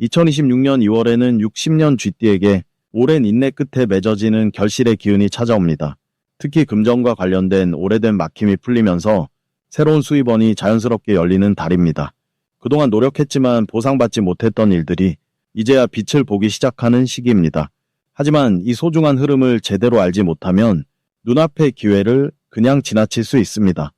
2026년 2월에는 60년 쥐띠에게 오랜 인내 끝에 맺어지는 결실의 기운이 찾아옵니다. 특히 금전과 관련된 오래된 막힘이 풀리면서 새로운 수입원이 자연스럽게 열리는 달입니다. 그동안 노력했지만 보상받지 못했던 일들이 이제야 빛을 보기 시작하는 시기입니다. 하지만 이 소중한 흐름을 제대로 알지 못하면 눈앞의 기회를 그냥 지나칠 수 있습니다.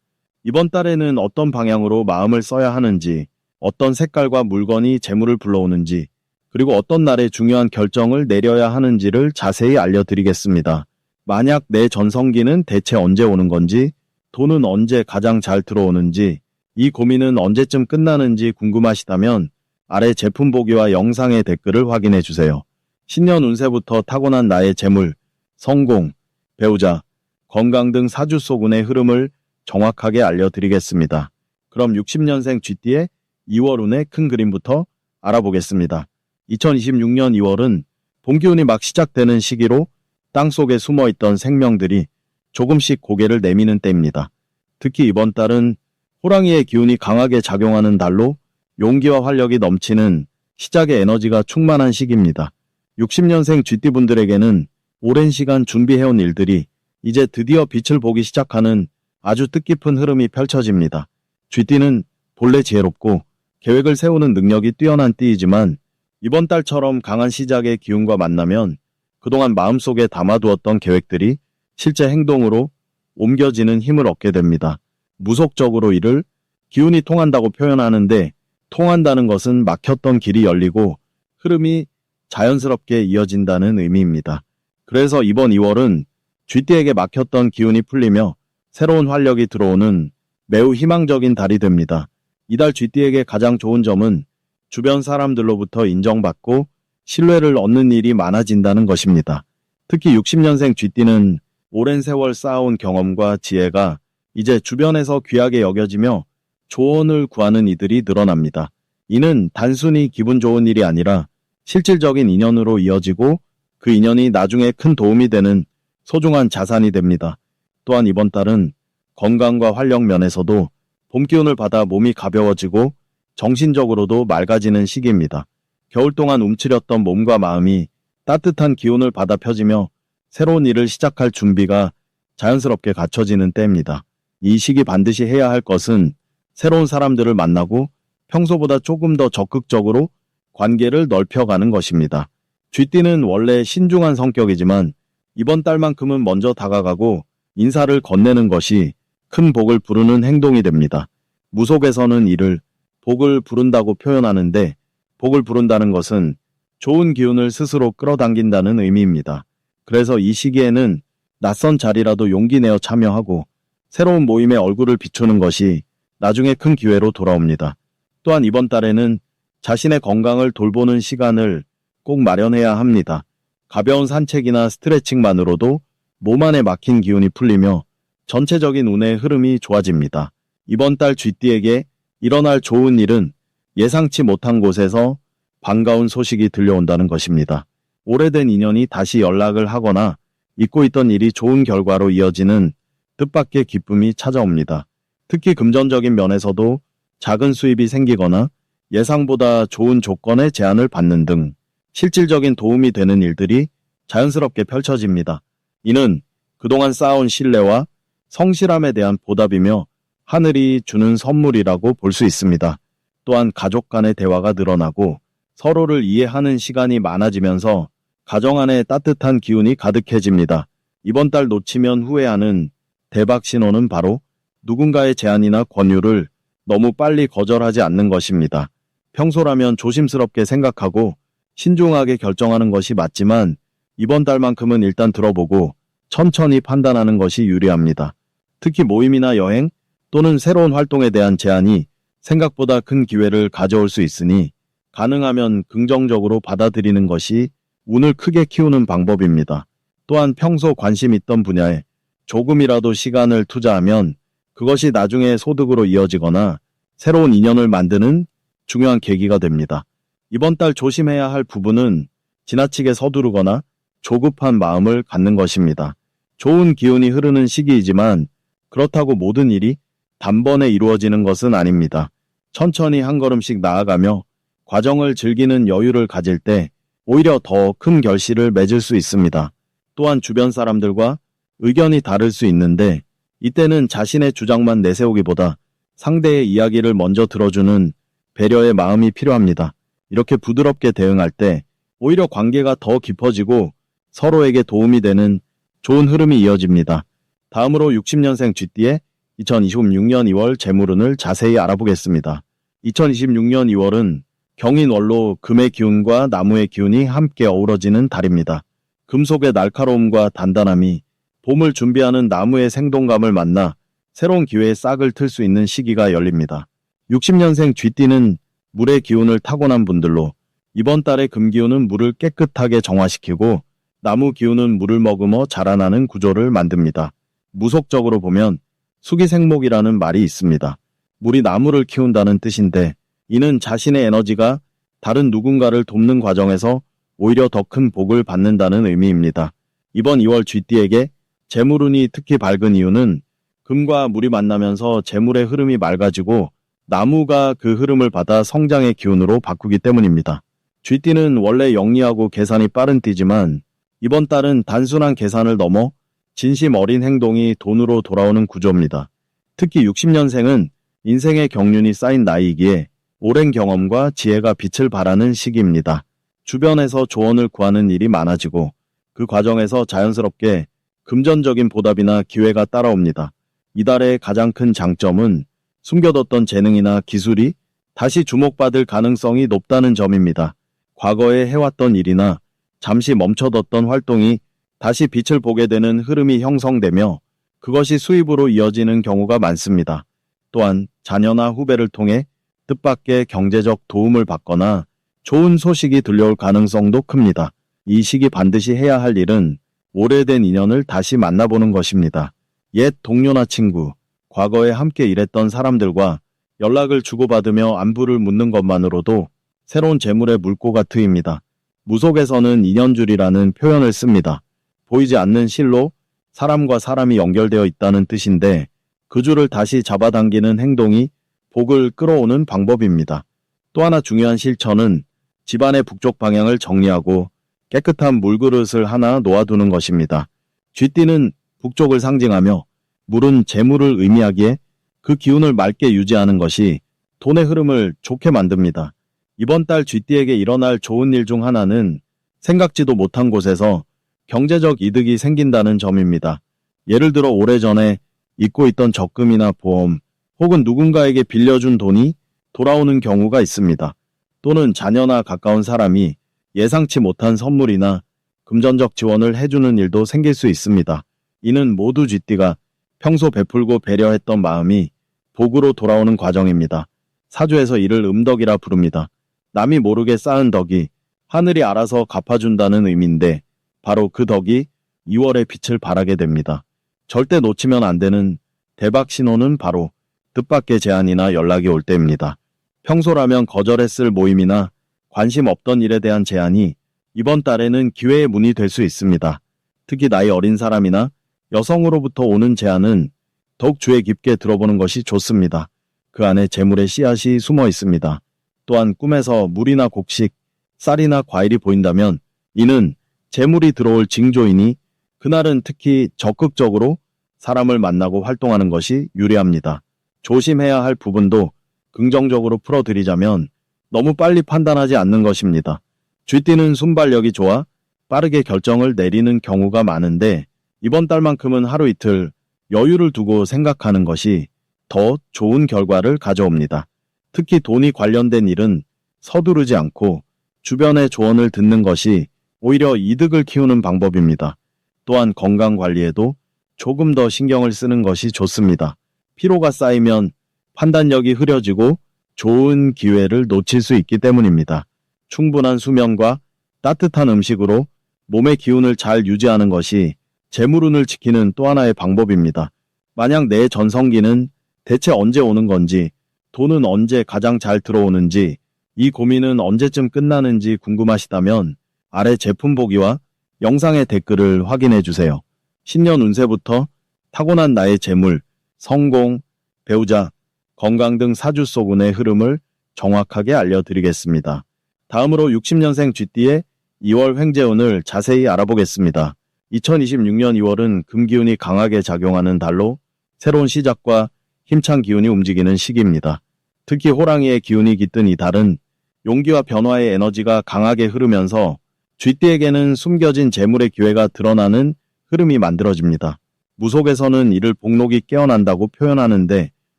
이번 달에는 어떤 방향으로 마음을 써야 하는지, 어떤 색깔과 물건이 재물을 불러오는지, 그리고 어떤 날에 중요한 결정을 내려야 하는지를 자세히 알려드리겠습니다. 만약 내 전성기는 대체 언제 오는 건지, 돈은 언제 가장 잘 들어오는지, 이 고민은 언제쯤 끝나는지 궁금하시다면 아래 제품 보기와 영상의 댓글을 확인해 주세요. 신년 운세부터 타고난 나의 재물, 성공, 배우자, 건강 등 사주소군의 흐름을 정확하게 알려드리겠습니다. 그럼 60년생 쥐띠의 2월 운의 큰 그림부터 알아보겠습니다. 2026년 2월은 봄기운이 막 시작되는 시기로 땅속에 숨어있던 생명들이 조금씩 고개를 내미는 때입니다. 특히 이번 달은 호랑이의 기운이 강하게 작용하는 달로 용기와 활력이 넘치는 시작의 에너지가 충만한 시기입니다. 60년생 쥐띠분들에게는 오랜 시간 준비해온 일들이 이제 드디어 빛을 보기 시작하는 아주 뜻깊은 흐름이 펼쳐집니다. 쥐띠는 본래 지혜롭고 계획을 세우는 능력이 뛰어난 띠이지만 이번 달처럼 강한 시작의 기운과 만나면 그동안 마음속에 담아두었던 계획들이 실제 행동으로 옮겨지는 힘을 얻게 됩니다. 무속적으로 이를 기운이 통한다고 표현하는데, 통한다는 것은 막혔던 길이 열리고 흐름이 자연스럽게 이어진다는 의미입니다. 그래서 이번 2월은 쥐띠에게 막혔던 기운이 풀리며 새로운 활력이 들어오는 매우 희망적인 달이 됩니다. 이달 쥐띠에게 가장 좋은 점은 주변 사람들로부터 인정받고 신뢰를 얻는 일이 많아진다는 것입니다. 특히 60년생 쥐띠는 오랜 세월 쌓아온 경험과 지혜가 이제 주변에서 귀하게 여겨지며 조언을 구하는 이들이 늘어납니다. 이는 단순히 기분 좋은 일이 아니라 실질적인 인연으로 이어지고 그 인연이 나중에 큰 도움이 되는 소중한 자산이 됩니다. 또한 이번 달은 건강과 활력 면에서도 봄 기운을 받아 몸이 가벼워지고 정신적으로도 맑아지는 시기입니다. 겨울 동안 움츠렸던 몸과 마음이 따뜻한 기운을 받아 펴지며 새로운 일을 시작할 준비가 자연스럽게 갖춰지는 때입니다. 이 시기 반드시 해야 할 것은 새로운 사람들을 만나고 평소보다 조금 더 적극적으로 관계를 넓혀가는 것입니다. 쥐띠는 원래 신중한 성격이지만 이번 달만큼은 먼저 다가가고 인사를 건네는 것이 큰 복을 부르는 행동이 됩니다. 무속에서는 이를 복을 부른다고 표현하는데, 복을 부른다는 것은 좋은 기운을 스스로 끌어당긴다는 의미입니다. 그래서 이 시기에는 낯선 자리라도 용기 내어 참여하고 새로운 모임에 얼굴을 비추는 것이 나중에 큰 기회로 돌아옵니다. 또한 이번 달에는 자신의 건강을 돌보는 시간을 꼭 마련해야 합니다. 가벼운 산책이나 스트레칭만으로도 몸 안에 막힌 기운이 풀리며 전체적인 운의 흐름이 좋아집니다. 이번 달 쥐띠에게 일어날 좋은 일은 예상치 못한 곳에서 반가운 소식이 들려온다는 것입니다. 오래된 인연이 다시 연락을 하거나 잊고 있던 일이 좋은 결과로 이어지는 뜻밖의 기쁨이 찾아옵니다. 특히 금전적인 면에서도 작은 수입이 생기거나 예상보다 좋은 조건의 제안을 받는 등 실질적인 도움이 되는 일들이 자연스럽게 펼쳐집니다. 이는 그동안 쌓아온 신뢰와 성실함에 대한 보답이며 하늘이 주는 선물이라고 볼 수 있습니다. 또한 가족 간의 대화가 늘어나고 서로를 이해하는 시간이 많아지면서 가정 안에 따뜻한 기운이 가득해집니다. 이번 달 놓치면 후회하는 대박 신호는 바로 누군가의 제안이나 권유를 너무 빨리 거절하지 않는 것입니다. 평소라면 조심스럽게 생각하고 신중하게 결정하는 것이 맞지만 이번 달만큼은 일단 들어보고 천천히 판단하는 것이 유리합니다. 특히 모임이나 여행 또는 새로운 활동에 대한 제안이 생각보다 큰 기회를 가져올 수 있으니 가능하면 긍정적으로 받아들이는 것이 운을 크게 키우는 방법입니다. 또한 평소 관심 있던 분야에 조금이라도 시간을 투자하면 그것이 나중에 소득으로 이어지거나 새로운 인연을 만드는 중요한 계기가 됩니다. 이번 달 조심해야 할 부분은 지나치게 서두르거나 조급한 마음을 갖는 것입니다. 좋은 기운이 흐르는 시기이지만 그렇다고 모든 일이 단번에 이루어지는 것은 아닙니다. 천천히 한 걸음씩 나아가며 과정을 즐기는 여유를 가질 때 오히려 더 큰 결실을 맺을 수 있습니다. 또한 주변 사람들과 의견이 다를 수 있는데 이때는 자신의 주장만 내세우기보다 상대의 이야기를 먼저 들어주는 배려의 마음이 필요합니다. 이렇게 부드럽게 대응할 때 오히려 관계가 더 깊어지고 서로에게 도움이 되는 좋은 흐름이 이어집니다. 다음으로 60년생 쥐띠의 2026년 2월 재물운을 자세히 알아보겠습니다. 2026년 2월은 경인월로 금의 기운과 나무의 기운이 함께 어우러지는 달입니다. 금속의 날카로움과 단단함이 봄을 준비하는 나무의 생동감을 만나 새로운 기회의 싹을 틀 수 있는 시기가 열립니다. 60년생 쥐띠는 물의 기운을 타고난 분들로 이번 달의 금기운은 물을 깨끗하게 정화시키고 나무 기운은 물을 머금어 자라나는 구조를 만듭니다. 무속적으로 보면 수기생목이라는 말이 있습니다. 물이 나무를 키운다는 뜻인데 이는 자신의 에너지가 다른 누군가를 돕는 과정에서 오히려 더 큰 복을 받는다는 의미입니다. 이번 2월 쥐띠에게 재물운이 특히 밝은 이유는 금과 물이 만나면서 재물의 흐름이 맑아지고 나무가 그 흐름을 받아 성장의 기운으로 바꾸기 때문입니다. 쥐띠는 원래 영리하고 계산이 빠른 띠지만 이번 달은 단순한 계산을 넘어 진심 어린 행동이 돈으로 돌아오는 구조입니다. 특히 60년생은 인생의 경륜이 쌓인 나이이기에 오랜 경험과 지혜가 빛을 발하는 시기입니다. 주변에서 조언을 구하는 일이 많아지고 그 과정에서 자연스럽게 금전적인 보답이나 기회가 따라옵니다. 이달의 가장 큰 장점은 숨겨뒀던 재능이나 기술이 다시 주목받을 가능성이 높다는 점입니다. 과거에 해왔던 일이나 잠시 멈춰뒀던 활동이 다시 빛을 보게 되는 흐름이 형성되며 그것이 수입으로 이어지는 경우가 많습니다. 또한 자녀나 후배를 통해 뜻밖의 경제적 도움을 받거나 좋은 소식이 들려올 가능성도 큽니다. 이 시기 반드시 해야 할 일은 오래된 인연을 다시 만나보는 것입니다. 옛 동료나 친구, 과거에 함께 일했던 사람들과 연락을 주고받으며 안부를 묻는 것만으로도 새로운 재물의 물꼬가 트입니다. 무속에서는 인연줄이라는 표현을 씁니다. 보이지 않는 실로 사람과 사람이 연결되어 있다는 뜻인데 그 줄을 다시 잡아당기는 행동이 복을 끌어오는 방법입니다. 또 하나 중요한 실천은 집안의 북쪽 방향을 정리하고 깨끗한 물그릇을 하나 놓아두는 것입니다. 쥐띠는 북쪽을 상징하며 물은 재물을 의미하기에 그 기운을 맑게 유지하는 것이 돈의 흐름을 좋게 만듭니다. 이번 달 쥐띠에게 일어날 좋은 일 중 하나는 생각지도 못한 곳에서 경제적 이득이 생긴다는 점입니다. 예를 들어 오래전에 잊고 있던 적금이나 보험 혹은 누군가에게 빌려준 돈이 돌아오는 경우가 있습니다. 또는 자녀나 가까운 사람이 예상치 못한 선물이나 금전적 지원을 해주는 일도 생길 수 있습니다. 이는 모두 쥐띠가 평소 베풀고 배려했던 마음이 복으로 돌아오는 과정입니다. 사주에서 이를 음덕이라 부릅니다. 남이 모르게 쌓은 덕이 하늘이 알아서 갚아준다는 의미인데 바로 그 덕이 2월의 빛을 발하게 됩니다. 절대 놓치면 안 되는 대박 신호는 바로 뜻밖의 제안이나 연락이 올 때입니다. 평소라면 거절했을 모임이나 관심 없던 일에 대한 제안이 이번 달에는 기회의 문이 될 수 있습니다. 특히 나이 어린 사람이나 여성으로부터 오는 제안은 더욱 주의 깊게 들어보는 것이 좋습니다. 그 안에 재물의 씨앗이 숨어 있습니다. 또한 꿈에서 물이나 곡식, 쌀이나 과일이 보인다면 이는 재물이 들어올 징조이니 그날은 특히 적극적으로 사람을 만나고 활동하는 것이 유리합니다. 조심해야 할 부분도 긍정적으로 풀어드리자면 너무 빨리 판단하지 않는 것입니다. 쥐띠는 순발력이 좋아 빠르게 결정을 내리는 경우가 많은데 이번 달만큼은 하루 이틀 여유를 두고 생각하는 것이 더 좋은 결과를 가져옵니다. 특히 돈이 관련된 일은 서두르지 않고 주변의 조언을 듣는 것이 오히려 이득을 키우는 방법입니다. 또한 건강 관리에도 조금 더 신경을 쓰는 것이 좋습니다. 피로가 쌓이면 판단력이 흐려지고 좋은 기회를 놓칠 수 있기 때문입니다. 충분한 수면과 따뜻한 음식으로 몸의 기운을 잘 유지하는 것이 재물운을 지키는 또 하나의 방법입니다. 만약 내 전성기는 대체 언제 오는 건지, 돈은 언제 가장 잘 들어오는지, 이 고민은 언제쯤 끝나는지 궁금하시다면 아래 제품 보기와 영상의 댓글을 확인해 주세요. 신년 운세부터 타고난 나의 재물, 성공, 배우자, 건강 등 사주 속 운의 흐름을 정확하게 알려드리겠습니다. 다음으로 60년생 쥐띠의 2월 횡재운을 자세히 알아보겠습니다. 2026년 2월은 금기운이 강하게 작용하는 달로 새로운 시작과 힘찬 기운이 움직이는 시기입니다. 특히 호랑이의 기운이 깃든 이 달은 용기와 변화의 에너지가 강하게 흐르면서 쥐띠에게는 숨겨진 재물의 기회가 드러나는 흐름이 만들어집니다. 무속에서는 이를 복록이 깨어난다고 표현하는데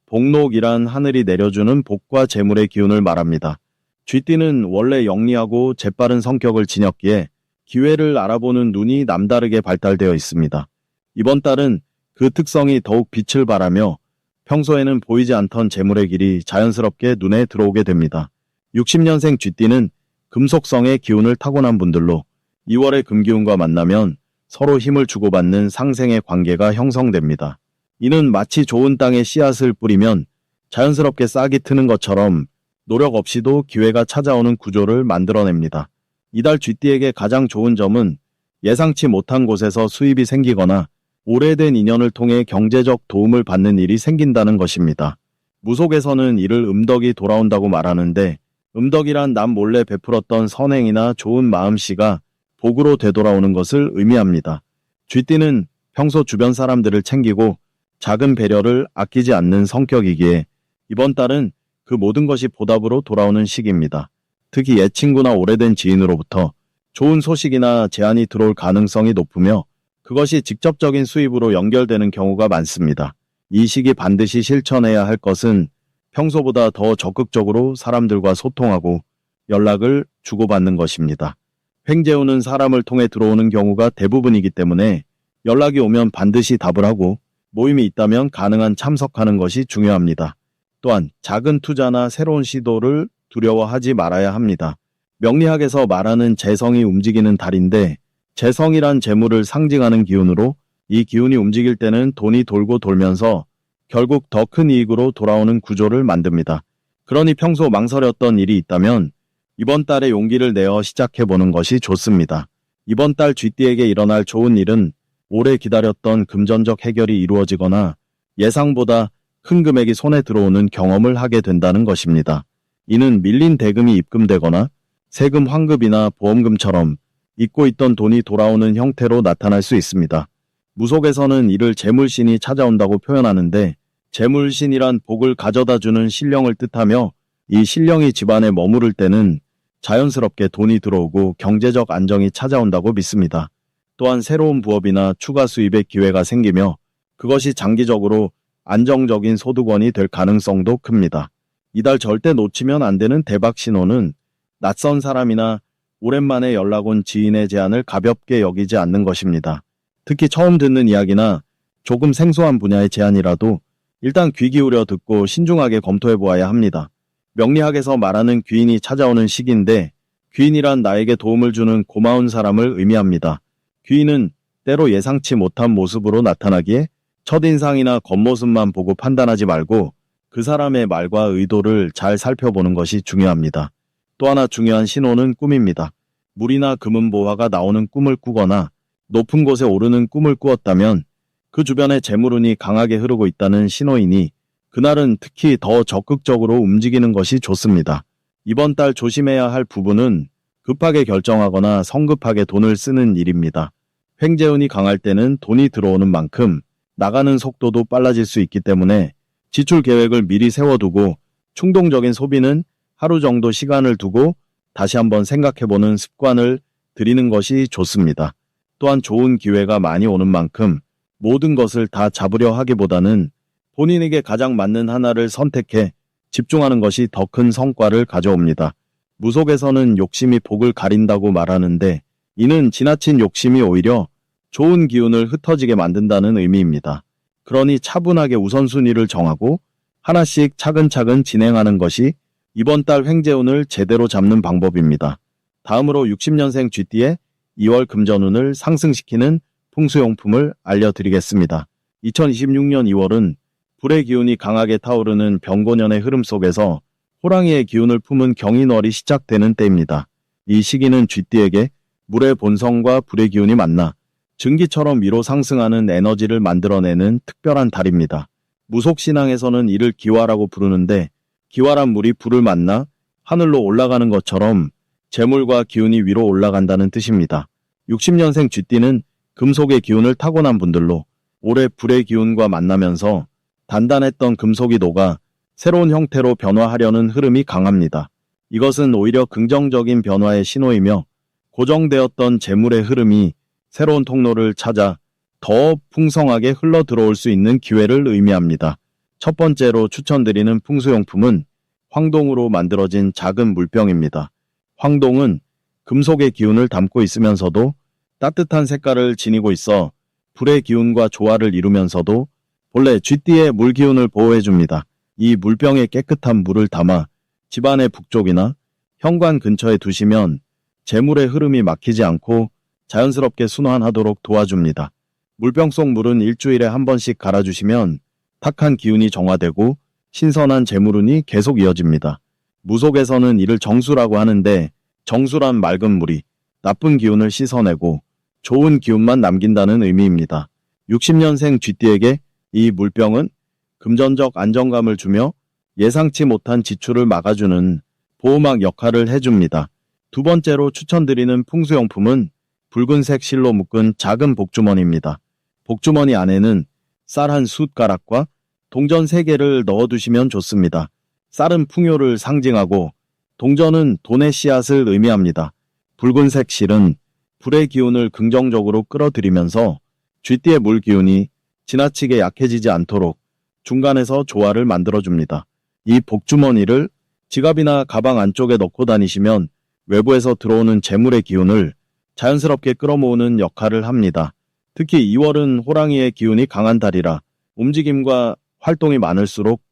복록이란 하늘이 내려주는 복과 재물의 기운을 말합니다. 쥐띠는 원래 영리하고 재빠른 성격을 지녔기에 기회를 알아보는 눈이 남다르게 발달되어 있습니다. 이번 달은 그 특성이 더욱 빛을 발하며 평소에는 보이지 않던 재물의 길이 자연스럽게 눈에 들어오게 됩니다. 60년생 쥐띠는 금속성의 기운을 타고난 분들로 2월의 금기운과 만나면 서로 힘을 주고받는 상생의 관계가 형성됩니다. 이는 마치 좋은 땅에 씨앗을 뿌리면 자연스럽게 싹이 트는 것처럼 노력 없이도 기회가 찾아오는 구조를 만들어냅니다. 이달 쥐띠에게 가장 좋은 점은 예상치 못한 곳에서 수입이 생기거나 오래된 인연을 통해 경제적 도움을 받는 일이 생긴다는 것입니다. 무속에서는 이를 음덕이 돌아온다고 말하는데 음덕이란 남 몰래 베풀었던 선행이나 좋은 마음씨가 복으로 되돌아오는 것을 의미합니다. 쥐띠는 평소 주변 사람들을 챙기고 작은 배려를 아끼지 않는 성격이기에 이번 달은 그 모든 것이 보답으로 돌아오는 시기입니다. 특히 옛 친구나 오래된 지인으로부터 좋은 소식이나 제안이 들어올 가능성이 높으며 그것이 직접적인 수입으로 연결되는 경우가 많습니다. 이 시기 반드시 실천해야 할 것은 평소보다 더 적극적으로 사람들과 소통하고 연락을 주고받는 것입니다. 횡재운은 사람을 통해 들어오는 경우가 대부분이기 때문에 연락이 오면 반드시 답을 하고 모임이 있다면 가능한 참석하는 것이 중요합니다. 또한 작은 투자나 새로운 시도를 두려워하지 말아야 합니다. 명리학에서 말하는 재성이 움직이는 달인데 재성이란 재물을 상징하는 기운으로 이 기운이 움직일 때는 돈이 돌고 돌면서 결국 더 큰 이익으로 돌아오는 구조를 만듭니다. 그러니 평소 망설였던 일이 있다면 이번 달에 용기를 내어 시작해보는 것이 좋습니다. 이번 달 쥐띠에게 일어날 좋은 일은 오래 기다렸던 금전적 해결이 이루어지거나 예상보다 큰 금액이 손에 들어오는 경험을 하게 된다는 것입니다. 이는 밀린 대금이 입금되거나 세금 환급이나 보험금처럼 잊고 있던 돈이 돌아오는 형태로 나타날 수 있습니다. 무속에서는 이를 재물신이 찾아온다고 표현하는데 재물신이란 복을 가져다주는 신령을 뜻하며 이 신령이 집안에 머무를 때는 자연스럽게 돈이 들어오고 경제적 안정이 찾아온다고 믿습니다. 또한 새로운 부업이나 추가 수입의 기회가 생기며 그것이 장기적으로 안정적인 소득원이 될 가능성도 큽니다. 이달 절대 놓치면 안 되는 대박 신호는 낯선 사람이나 오랜만에 연락 온 지인의 제안을 가볍게 여기지 않는 것입니다. 특히 처음 듣는 이야기나 조금 생소한 분야의 제안이라도 일단 귀 기울여 듣고 신중하게 검토해 보아야 합니다. 명리학에서 말하는 귀인이 찾아오는 시기인데 귀인이란 나에게 도움을 주는 고마운 사람을 의미합니다. 귀인은 때로 예상치 못한 모습으로 나타나기에 첫인상이나 겉모습만 보고 판단하지 말고 그 사람의 말과 의도를 잘 살펴보는 것이 중요합니다. 또 하나 중요한 신호는 꿈입니다. 물이나 금은보화가 나오는 꿈을 꾸거나 높은 곳에 오르는 꿈을 꾸었다면 그 주변에 재물운이 강하게 흐르고 있다는 신호이니 그날은 특히 더 적극적으로 움직이는 것이 좋습니다. 이번 달 조심해야 할 부분은 급하게 결정하거나 성급하게 돈을 쓰는 일입니다. 횡재운이 강할 때는 돈이 들어오는 만큼 나가는 속도도 빨라질 수 있기 때문에 지출 계획을 미리 세워두고 충동적인 소비는 하루 정도 시간을 두고 다시 한번 생각해보는 습관을 들이는 것이 좋습니다. 또한 좋은 기회가 많이 오는 만큼 모든 것을 다 잡으려 하기보다는 본인에게 가장 맞는 하나를 선택해 집중하는 것이 더 큰 성과를 가져옵니다. 무속에서는 욕심이 복을 가린다고 말하는데 이는 지나친 욕심이 오히려 좋은 기운을 흩어지게 만든다는 의미입니다. 그러니 차분하게 우선순위를 정하고 하나씩 차근차근 진행하는 것이 이번 달 횡재운을 제대로 잡는 방법입니다. 다음으로 60년생 쥐띠의 2월 금전운을 상승시키는 풍수용품을 알려드리겠습니다. 2026년 2월은 불의 기운이 강하게 타오르는 병고년의 흐름 속에서 호랑이의 기운을 품은 경인월이 시작되는 때입니다. 이 시기는 쥐띠에게 물의 본성과 불의 기운이 만나 증기처럼 위로 상승하는 에너지를 만들어내는 특별한 달입니다. 무속신앙에서는 이를 기화라고 부르는데 기활한 물이 불을 만나 하늘로 올라가는 것처럼 재물과 기운이 위로 올라간다는 뜻입니다. 60년생 쥐띠는 금속의 기운을 타고난 분들로 올해 불의 기운과 만나면서 단단했던 금속이 녹아 새로운 형태로 변화하려는 흐름이 강합니다. 이것은 오히려 긍정적인 변화의 신호이며 고정되었던 재물의 흐름이 새로운 통로를 찾아 더 풍성하게 흘러 들어올 수 있는 기회를 의미합니다. 첫 번째로 추천드리는 풍수용품은 황동으로 만들어진 작은 물병입니다. 황동은 금속의 기운을 담고 있으면서도 따뜻한 색깔을 지니고 있어 불의 기운과 조화를 이루면서도 본래 쥐띠의 물 기운을 보호해줍니다. 이 물병에 깨끗한 물을 담아 집안의 북쪽이나 현관 근처에 두시면 재물의 흐름이 막히지 않고 자연스럽게 순환하도록 도와줍니다. 물병 속 물은 일주일에 한 번씩 갈아주시면 탁한 기운이 정화되고 신선한 재물운이 계속 이어집니다. 무속에서는 이를 정수라고 하는데 정수란 맑은 물이 나쁜 기운을 씻어내고 좋은 기운만 남긴다는 의미입니다. 60년생 쥐띠에게 이 물병은 금전적 안정감을 주며 예상치 못한 지출을 막아주는 보호막 역할을 해줍니다. 두 번째로 추천드리는 풍수용품은 붉은색 실로 묶은 작은 복주머니입니다. 복주머니 안에는 쌀 한 숟가락과 동전 3개를 넣어두시면 좋습니다. 쌀은 풍요를 상징하고 동전은 돈의 씨앗을 의미합니다. 붉은색 실은 불의 기운을 긍정적으로 끌어들이면서 쥐띠의 물 기운이 지나치게 약해지지 않도록 중간에서 조화를 만들어줍니다. 이 복주머니를 지갑이나 가방 안쪽에 넣고 다니시면 외부에서 들어오는 재물의 기운을 자연스럽게 끌어모으는 역할을 합니다. 특히 2월은 호랑이의 기운이 강한 달이라 움직임과 활동이 많을수록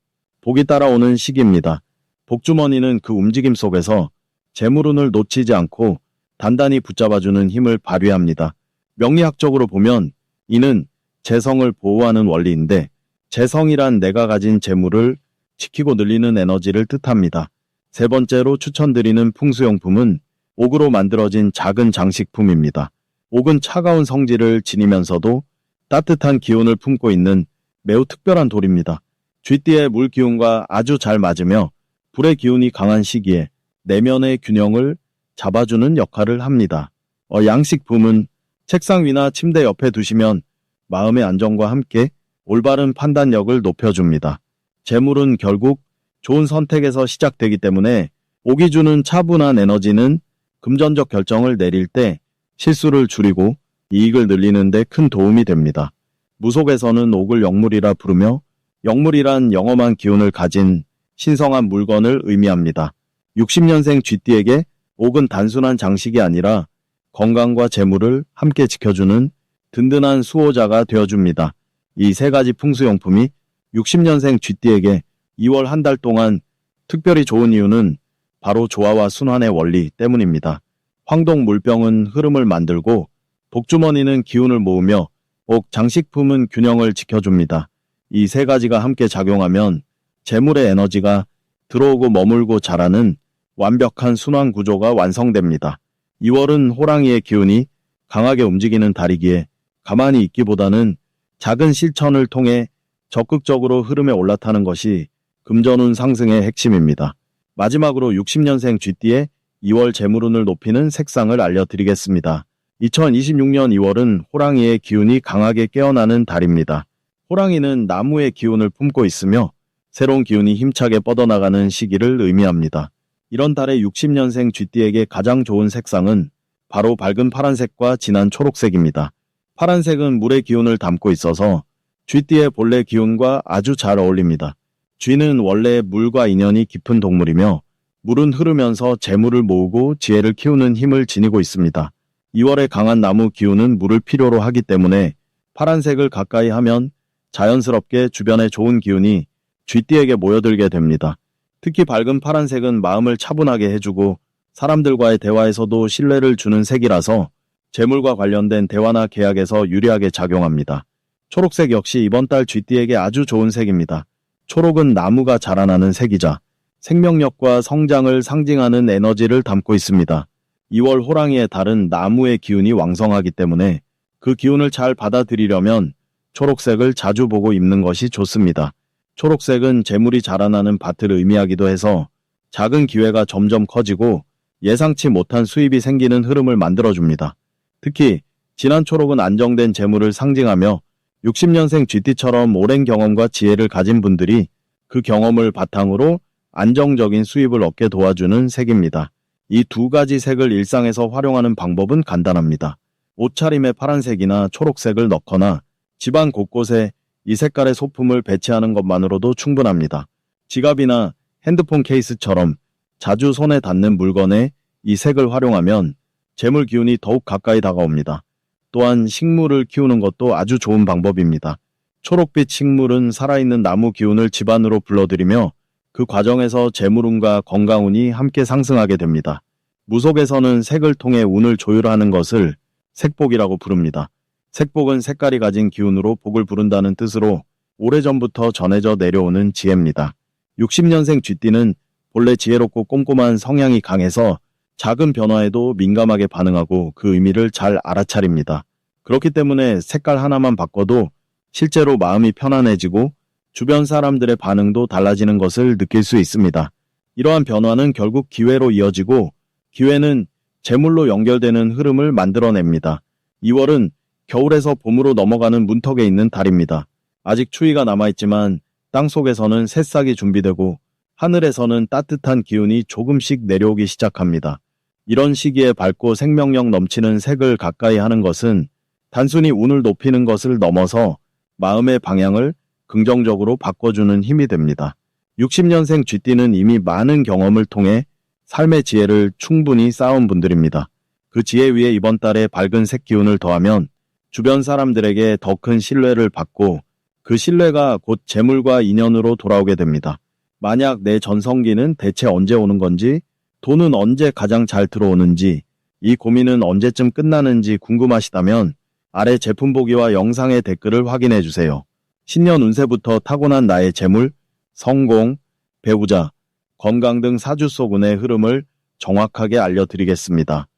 복이 따라오는 시기입니다. 복주머니는 그 움직임 속에서 재물운을 놓치지 않고 단단히 붙잡아주는 힘을 발휘합니다. 명리학적으로 보면 이는 재성을 보호하는 원리인데 재성이란 내가 가진 재물을 지키고 늘리는 에너지를 뜻합니다. 세 번째로 추천드리는 풍수용품은 옥으로 만들어진 작은 장식품입니다. 옥은 차가운 성질을 지니면서도 따뜻한 기운을 품고 있는 매우 특별한 돌입니다. 쥐띠의 물 기운과 아주 잘 맞으며 불의 기운이 강한 시기에 내면의 균형을 잡아주는 역할을 합니다. 양식품은 책상 위나 침대 옆에 두시면 마음의 안정과 함께 올바른 판단력을 높여줍니다. 재물은 결국 좋은 선택에서 시작되기 때문에 옥이 주는 차분한 에너지는 금전적 결정을 내릴 때 실수를 줄이고 이익을 늘리는 데 큰 도움이 됩니다. 무속에서는 옥을 영물이라 부르며 영물이란 영험한 기운을 가진 신성한 물건을 의미합니다. 60년생 쥐띠에게 옥은 단순한 장식이 아니라 건강과 재물을 함께 지켜주는 든든한 수호자가 되어줍니다. 이 세 가지 풍수용품이 60년생 쥐띠에게 2월 한 달 동안 특별히 좋은 이유는 바로 조화와 순환의 원리 때문입니다. 황동 물병은 흐름을 만들고 복주머니는 기운을 모으며 옥 장식품은 균형을 지켜줍니다. 이 세 가지가 함께 작용하면 재물의 에너지가 들어오고 머물고 자라는 완벽한 순환 구조가 완성됩니다. 2월은 호랑이의 기운이 강하게 움직이는 달이기에 가만히 있기보다는 작은 실천을 통해 적극적으로 흐름에 올라타는 것이 금전운 상승의 핵심입니다. 마지막으로 60년생 쥐띠의 2월 재물운을 높이는 색상을 알려드리겠습니다. 2026년 2월은 호랑이의 기운이 강하게 깨어나는 달입니다. 호랑이는 나무의 기운을 품고 있으며 새로운 기운이 힘차게 뻗어나가는 시기를 의미합니다. 이런 달에 60년생 쥐띠에게 가장 좋은 색상은 바로 밝은 파란색과 진한 초록색입니다. 파란색은 물의 기운을 담고 있어서 쥐띠의 본래 기운과 아주 잘 어울립니다. 쥐는 원래 물과 인연이 깊은 동물이며 물은 흐르면서 재물을 모으고 지혜를 키우는 힘을 지니고 있습니다. 2월에 강한 나무 기운은 물을 필요로 하기 때문에 파란색을 가까이 하면 자연스럽게 주변에 좋은 기운이 쥐띠에게 모여들게 됩니다. 특히 밝은 파란색은 마음을 차분하게 해주고 사람들과의 대화에서도 신뢰를 주는 색이라서 재물과 관련된 대화나 계약에서 유리하게 작용합니다. 초록색 역시 이번 달 쥐띠에게 아주 좋은 색입니다. 초록은 나무가 자라나는 색이자 생명력과 성장을 상징하는 에너지를 담고 있습니다. 2월 호랑이의 달은 나무의 기운이 왕성하기 때문에 그 기운을 잘 받아들이려면 초록색을 자주 보고 입는 것이 좋습니다. 초록색은 재물이 자라나는 밭을 의미하기도 해서 작은 기회가 점점 커지고 예상치 못한 수입이 생기는 흐름을 만들어줍니다. 특히 진한 초록은 안정된 재물을 상징하며 60년생 GT처럼 오랜 경험과 지혜를 가진 분들이 그 경험을 바탕으로 안정적인 수입을 얻게 도와주는 색입니다. 이 두 가지 색을 일상에서 활용하는 방법은 간단합니다. 옷차림에 파란색이나 초록색을 넣거나 집안 곳곳에 이 색깔의 소품을 배치하는 것만으로도 충분합니다. 지갑이나 핸드폰 케이스처럼 자주 손에 닿는 물건에 이 색을 활용하면 재물 기운이 더욱 가까이 다가옵니다. 또한 식물을 키우는 것도 아주 좋은 방법입니다. 초록빛 식물은 살아있는 나무 기운을 집안으로 불러들이며 그 과정에서 재물운과 건강운이 함께 상승하게 됩니다. 무속에서는 색을 통해 운을 조율하는 것을 색복이라고 부릅니다. 색복은 색깔이 가진 기운으로 복을 부른다는 뜻으로 오래전부터 전해져 내려오는 지혜입니다. 60년생 쥐띠는 본래 지혜롭고 꼼꼼한 성향이 강해서 작은 변화에도 민감하게 반응하고 그 의미를 잘 알아차립니다. 그렇기 때문에 색깔 하나만 바꿔도 실제로 마음이 편안해지고 주변 사람들의 반응도 달라지는 것을 느낄 수 있습니다. 이러한 변화는 결국 기회로 이어지고 기회는 재물로 연결되는 흐름을 만들어냅니다. 2월은 겨울에서 봄으로 넘어가는 문턱에 있는 달입니다. 아직 추위가 남아있지만 땅속에서는 새싹이 준비되고 하늘에서는 따뜻한 기운이 조금씩 내려오기 시작합니다. 이런 시기에 밝고 생명력 넘치는 색을 가까이 하는 것은 단순히 운을 높이는 것을 넘어서 마음의 방향을 긍정적으로 바꿔주는 힘이 됩니다. 60년생 쥐띠는 이미 많은 경험을 통해 삶의 지혜를 충분히 쌓은 분들입니다. 그 지혜 위에 이번 달에 밝은 색 기운을 더하면 주변 사람들에게 더 큰 신뢰를 받고 그 신뢰가 곧 재물과 인연으로 돌아오게 됩니다. 만약 내 전성기는 대체 언제 오는 건지, 돈은 언제 가장 잘 들어오는지, 이 고민은 언제쯤 끝나는지 궁금하시다면 아래 제품 보기와 영상의 댓글을 확인해 주세요. 신년 운세부터 타고난 나의 재물, 성공, 배우자, 건강 등 사주 속 운의 흐름을 정확하게 알려드리겠습니다.